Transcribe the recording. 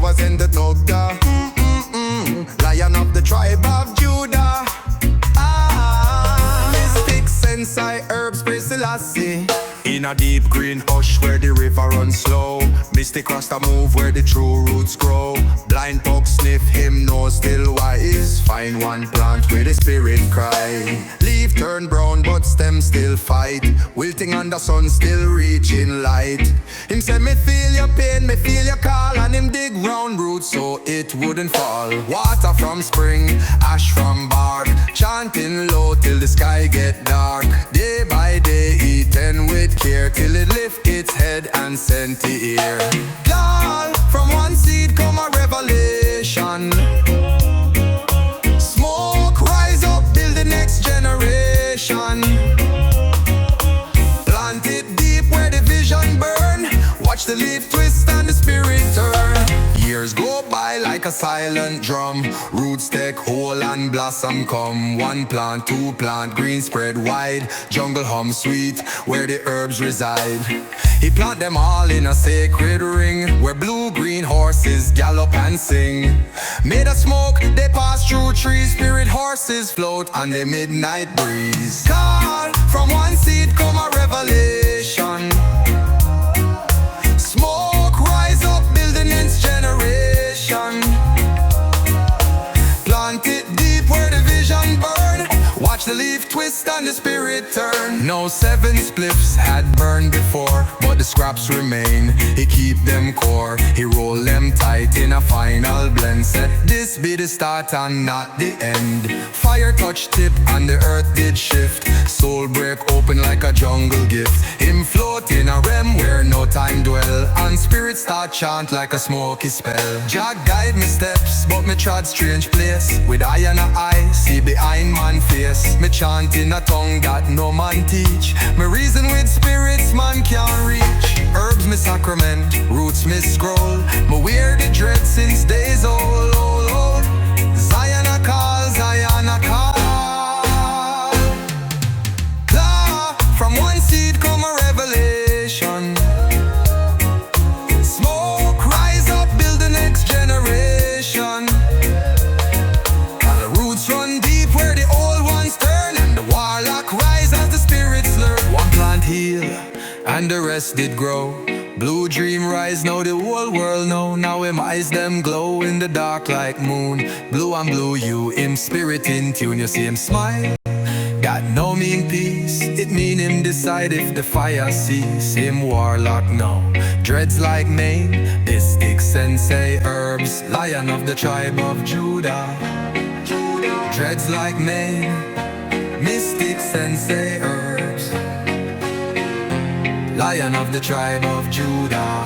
represented Nogda. Lion of the tribe of Judah. Mystic sensei herbs praise Selassie. In a deep green hush where the river runs slow, Mystic Rasta move where the true roots grow. Blind folk sniff, him know still wise. Find one plant where the spirit cry. Leaf turn brown but stem still fight. Wilting under sun still reaching light. Him say me feel your pain, me feel your call. And him dig round roots so it wouldn't fall. Water from spring, ash from bark. Chanting low till the sky get dark. Day by day eating with care till it lift its head and send to ear. God, from one seed come a revelation. Smoke rise up, build the next generation. Plant it deep where the vision burn. Watch the leaf twist and the spirit turn. Years go by like a silent drum. Roots take hold and blossom come. One plant, two plant, green spread wide. Jungle hum sweet where the herbs reside. He plant them all in a sacred ring where blue-green horses gallop and sing. Made of smoke, they pass through trees. Spirit horses float on the midnight breeze. God, from one seed come a revelation. Smoke rise up, build the next generation. Plant it deep where the vision burn. Watch the leaf twist and the spirit turn. No 7 spliffs had burned before, but the scraps remain. He keep them core, he roll them tight in a final blend. Said this be the start and not the end. Fire touch tip and the earth did shift. Soul break open like a jungle gift. Him float in a realm where no time dwell. And spirit start chant like a smoky spell. Jah guide me steps, but me trod strange place. With eye and a eye, see behind man face. Me chant in a tongue that no man teach. Me reason with spirits man can't reach. Herbs me sacrament, roots me scroll. Me wear the dread since days old, old, old. Zion a call, Zion a call. From one seed come a revelation. Smoke rise up, build the next generation. And the roots run deep where the old ones turn. And the warlock rise as the spirits learn. One plant heal and the rest did grow. Blue dream rise, now the whole world know. Now him eyes them glow in the dark like moon. Blue and blue you, him spirit in tune. You see him smile, got no mean peace. It mean him decide if the fire cease. Him warlock now, dreads like mane. Mystic sensei herbs, lion of the tribe of Judah. Dreads like mane, mystic sensei herbs, lion of the tribe of Judah.